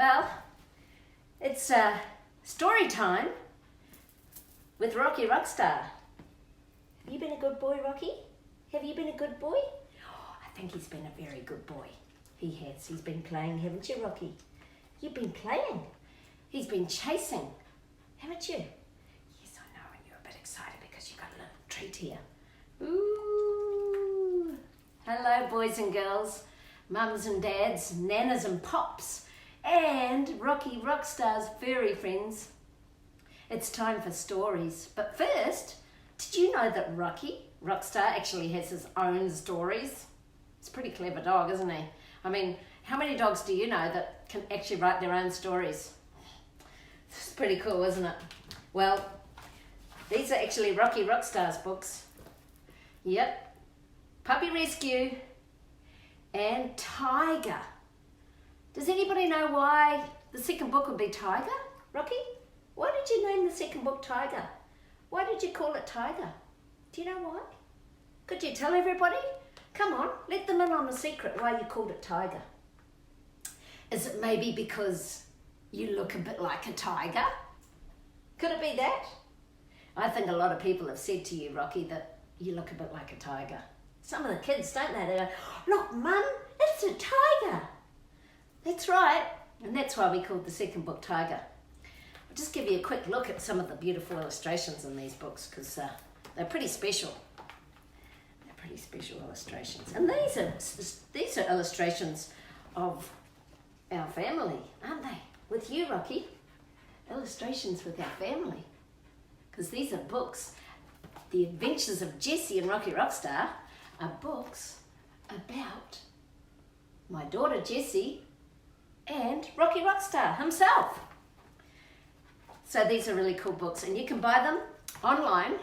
Well, it's story time with Rocky Rockstar. Have you been a good boy, Rocky? Have you been a good boy? Oh, I think he's been a very good boy. He has. He's been playing, haven't you, Rocky? You've been playing. He's been chasing, haven't you? Yes, I know, and you're a bit excited because you got a little treat here. Ooh. Hello, boys and girls, mums and dads, nanas and pops, and Rocky Rockstar's furry friends. It's time for stories. But first, did you know that Rocky Rockstar actually has his own stories? It's a pretty clever dog, isn't he? I mean, how many dogs do you know that can actually write their own stories? It's pretty cool, isn't it? Well, these are actually Rocky Rockstar's books. Yep. Puppy Rescue and Tiger. Does anybody know why the second book would be Tiger? Rocky, why did you name the second book Tiger? Why did you call it Tiger? Do you know why? Could you tell everybody? Come on, let them in on the secret why you called it Tiger. Is it maybe because you look a bit like a tiger? Could it be that? I think a lot of people have said to you, Rocky, that you look a bit like a tiger. Some of the kids, don't they? They go, look, Mum, it's a tiger. That's right, and that's why we called the second book Tiger. I'll just give you a quick look at some of the beautiful illustrations in these books because they're pretty special. They're pretty special illustrations. And these are illustrations of our family, aren't they? With you, Rocky. Illustrations with our family. Because these are books. The Adventures of Jessie and Rocky Rockstar are books about my daughter Jessie and Rocky Rockstar himself. So these are really cool books, and you can buy them online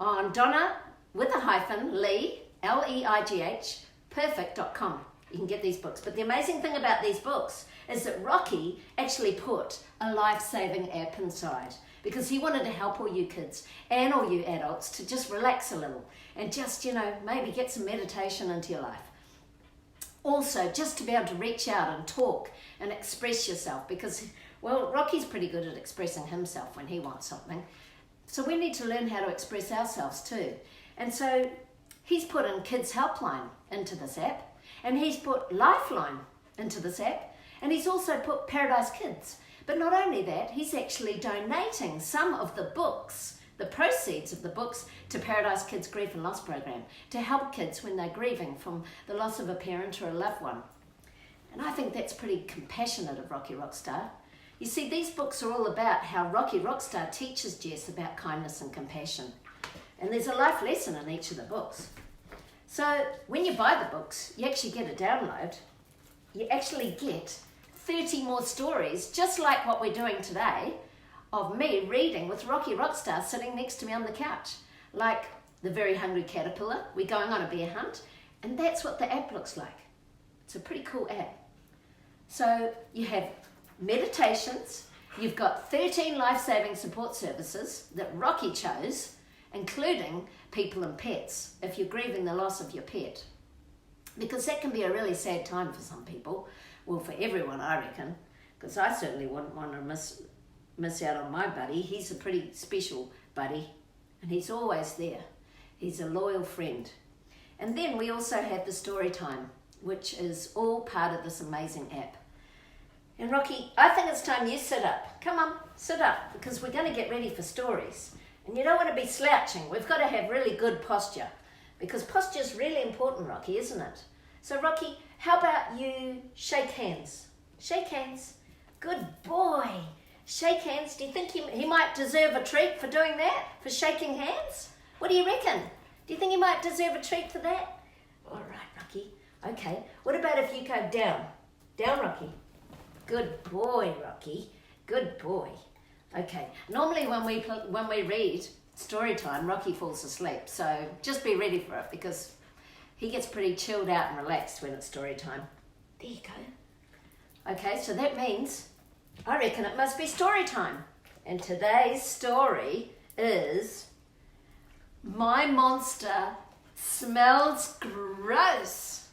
on Donna-Leigh, L-E-I-G-H, perfect.com. You can get these books. But the amazing thing about these books is that Rocky actually put a life-saving app inside because he wanted to help all you kids and all you adults to just relax a little and just, maybe get some meditation into your life. Also, just to be able to reach out and talk and express yourself because, well, Rocky's pretty good at expressing himself when he wants something. So we need to learn how to express ourselves too. And so he's put in Kids Helpline into this app, and he's put Lifeline into this app, and he's also put Paradise Kids. But not only that, he's actually donating some of the books, the proceeds of the books, to Paradise Kids Grief and Loss Program to help kids when they're grieving from the loss of a parent or a loved one. And I think that's pretty compassionate of Rocky Rockstar. You see, these books are all about how Rocky Rockstar teaches Jess about kindness and compassion. And there's a life lesson in each of the books. So when you buy the books, you actually get a download. You actually get 30 more stories, just like what we're doing today, of me reading with Rocky Rockstar sitting next to me on the couch. Like The Very Hungry Caterpillar, we're going on a bear hunt, and that's what the app looks like. It's a pretty cool app. So you have meditations, you've got 13 life-saving support services that Rocky chose, including people and pets, if you're grieving the loss of your pet. Because that can be a really sad time for some people. Well, for everyone, I reckon. Because I certainly wouldn't want to miss out on my buddy. He's a pretty special buddy. And he's always there. He's a loyal friend. And then we also have the story time, which is all part of this amazing app. And Rocky, I think it's time you sit up. Come on, sit up, because we're going to get ready for stories. And you don't want to be slouching. We've got to have really good posture. Because posture is really important, Rocky, isn't it? So, Rocky, how about you shake hands? Shake hands. Good boy. Shake hands. Do you think he might deserve a treat for doing that? For shaking hands? What do you reckon? Do you think he might deserve a treat for that? All right, Rocky. Okay. What about if you go down? Down, Rocky. Good boy, Rocky. Good boy. Okay. Normally when we read story time, Rocky falls asleep. So just be ready for it because he gets pretty chilled out and relaxed when it's story time. There you go. Okay, so that means I reckon it must be story time. And today's story is My Monster Smells Gross.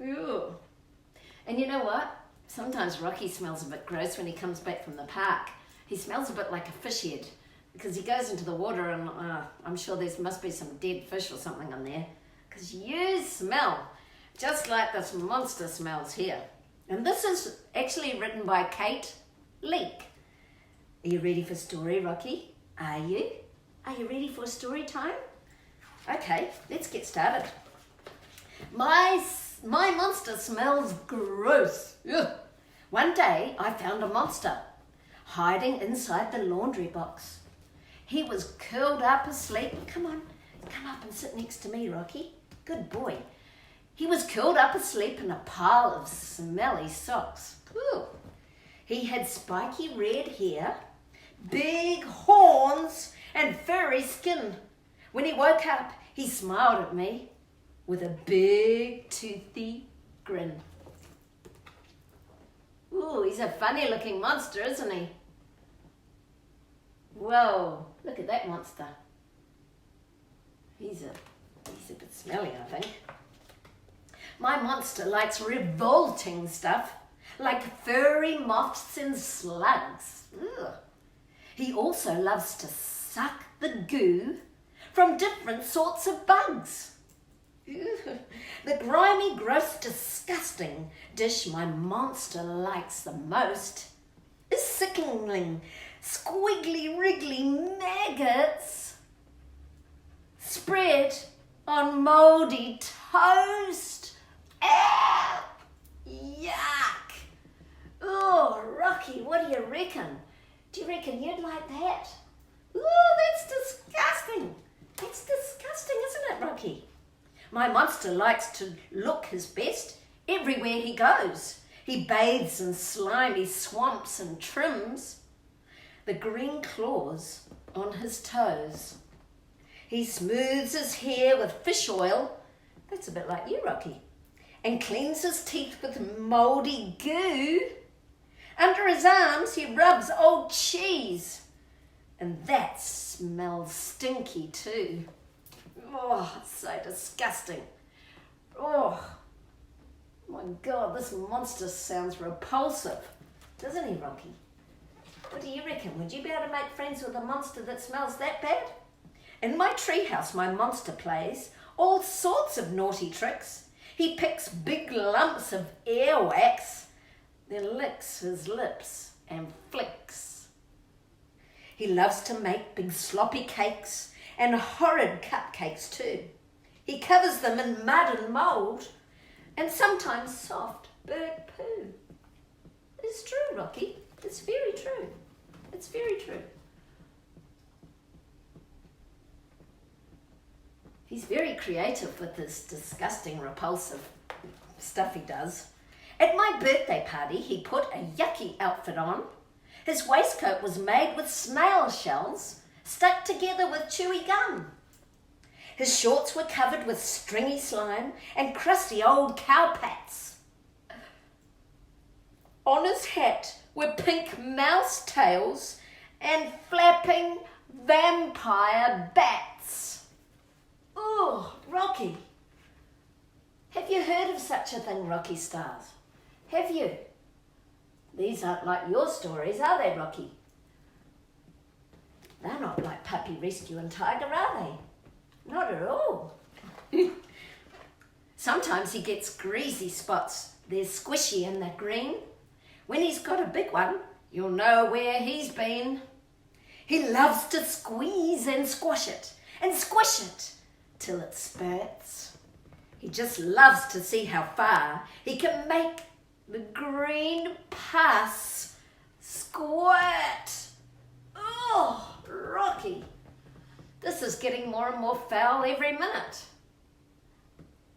Ooh. And you know what? Sometimes Rocky smells a bit gross when he comes back from the park. He smells a bit like a fish head because he goes into the water and I'm sure there must be some dead fish or something on there because you smell just like this monster smells here. And this is actually written by Kate Leake. Are you ready for story, Rocky? Are you? Are you ready for story time? Okay, let's get started. My monster smells gross. Ugh. One day I found a monster hiding inside the laundry box. He was curled up asleep. Come on, come up and sit next to me, Rocky. Good boy. He was curled up asleep in a pile of smelly socks. Ooh. He had spiky red hair, big horns, and furry skin. When he woke up, he smiled at me with a big toothy grin. Ooh, he's a funny looking monster, isn't he? Whoa, look at that monster. He's a bit smelly, I think. My monster likes revolting stuff, like furry moths and slugs. Ugh. He also loves to suck the goo from different sorts of bugs. Ugh. The grimy, gross, disgusting dish my monster likes the most is sickening, squiggly, wriggly maggots spread on mouldy toast. Ow! Yuck! Oh, Rocky, what do you reckon? Do you reckon you'd like that? Oh, that's disgusting. That's disgusting, isn't it, Rocky? My monster likes to look his best everywhere he goes. He bathes in slimy swamps and trims the green claws on his toes. He smooths his hair with fish oil. That's a bit like you, Rocky. And cleans his teeth with mouldy goo. Under his arms, he rubs old cheese. And that smells stinky too. Oh, it's so disgusting. Oh, my God, this monster sounds repulsive. Doesn't he, Rocky? What do you reckon? Would you be able to make friends with a monster that smells that bad? In my treehouse, my monster plays all sorts of naughty tricks. He picks big lumps of earwax, then licks his lips and flicks. He loves to make big sloppy cakes and horrid cupcakes too. He covers them in mud and mould and sometimes soft bird poo. It's true, Rocky. It's very true. It's very true. He's very creative with this disgusting, repulsive stuff he does. At my birthday party, he put a yucky outfit on. His waistcoat was made with snail shells stuck together with chewy gum. His shorts were covered with stringy slime and crusty old cow pats. On his hat were pink mouse tails and flapping vampire bats. Oh, Rocky. Have you heard of such a thing, Rocky Stars? Have you? These aren't like your stories, are they, Rocky? They're not like Puppy Rescue and Tiger, are they? Not at all. Sometimes he gets greasy spots. They're squishy and they're green. When he's got a big one, you'll know where he's been. He loves to squeeze and squish it till it spurts. He just loves to see how far he can make the green pus squirt. Oh, Rocky. This is getting more and more foul every minute.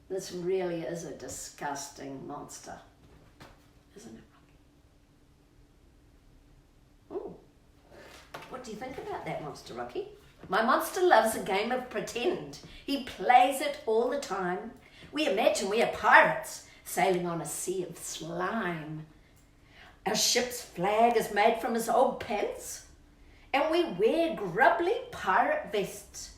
This really is a disgusting monster, isn't it, Rocky? Ooh. What do you think about that monster, Rocky? My monster loves a game of pretend. He plays it all the time. We imagine we are pirates sailing on a sea of slime. Our ship's flag is made from his old pants, and we wear grubbly pirate vests.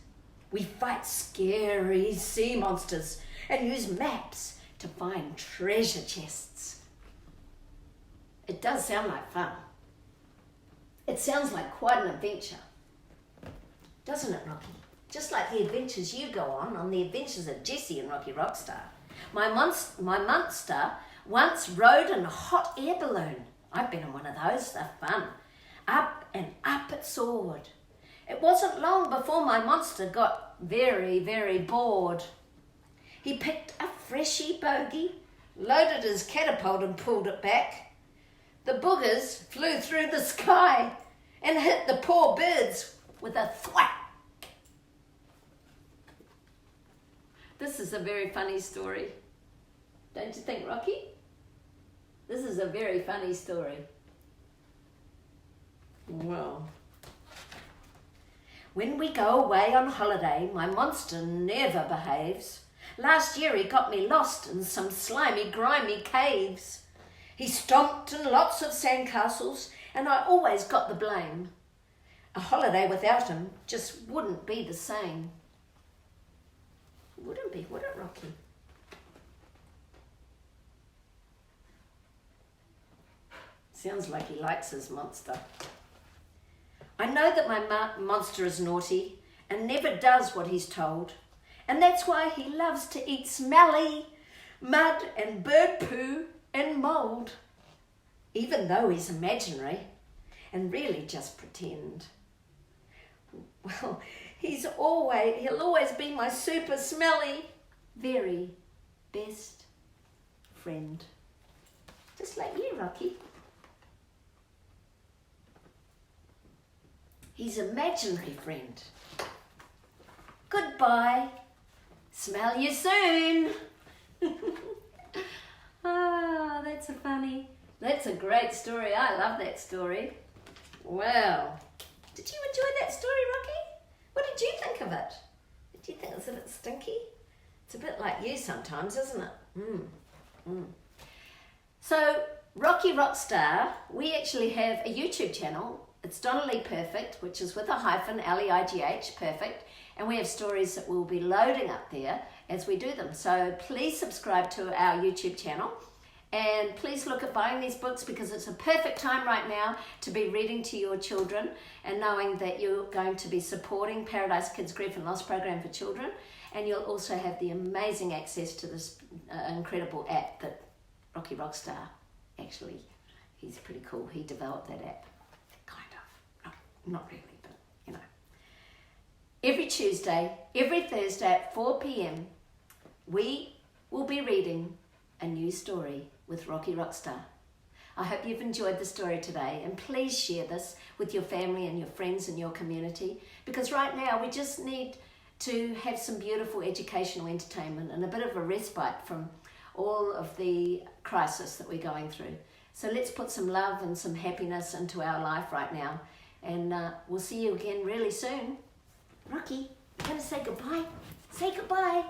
We fight scary sea monsters and use maps to find treasure chests. It does sound like fun. It sounds like quite an adventure. Doesn't it, Rocky? Just like the adventures you go on the adventures of Jessie and Rocky Rockstar. My monster once rode in a hot air balloon. I've been in one of those, they're fun. Up and up it soared. It wasn't long before my monster got very, very bored. He picked a freshy bogey, loaded his catapult and pulled it back. The boogers flew through the sky and hit the poor birds with a thwack. This is a very funny story. Don't you think, Rocky? This is a very funny story. Well, when we go away on holiday, my monster never behaves. Last year he got me lost in some slimy, grimy caves. He stomped in lots of sandcastles and I always got the blame. A holiday without him just wouldn't be the same. Wouldn't be, would it, Rocky? Sounds like he likes his monster. I know that my monster is naughty and never does what he's told. And that's why he loves to eat smelly mud and bird poo and mould. Even though he's imaginary and really just pretend. Well, he'll always be my super smelly, very best friend. Just like you, Rocky. He's imaginary friend. Goodbye. Smell you soon. Ah, that's a great story. I love that story. Well, did you enjoy that story, Rocky? What did you think of it? Did you think it was a bit stinky? It's a bit like you sometimes, isn't it? So, Rocky Rockstar, we actually have a YouTube channel. It's Donna-Leigh Perfect, which is with a hyphen, L-E-I-G-H, perfect. And we have stories that we'll be loading up there as we do them. So please subscribe to our YouTube channel. And please look at buying these books because it's a perfect time right now to be reading to your children and knowing that you're going to be supporting Paradise Kids Grief and Loss Program for Children. And you'll also have the amazing access to this incredible app that Rocky Rockstar, actually, he's pretty cool. He developed that app. Kind of. Not really, but you know. Every Tuesday, every Thursday at 4 p.m, we will be reading a new story with Rocky Rockstar. I hope you've enjoyed the story today, and please share this with your family and your friends and your community, because right now we just need to have some beautiful educational entertainment and a bit of a respite from all of the crisis that we're going through. So let's put some love and some happiness into our life right now, and we'll see you again really soon. Rocky, you're going to say goodbye? Say goodbye.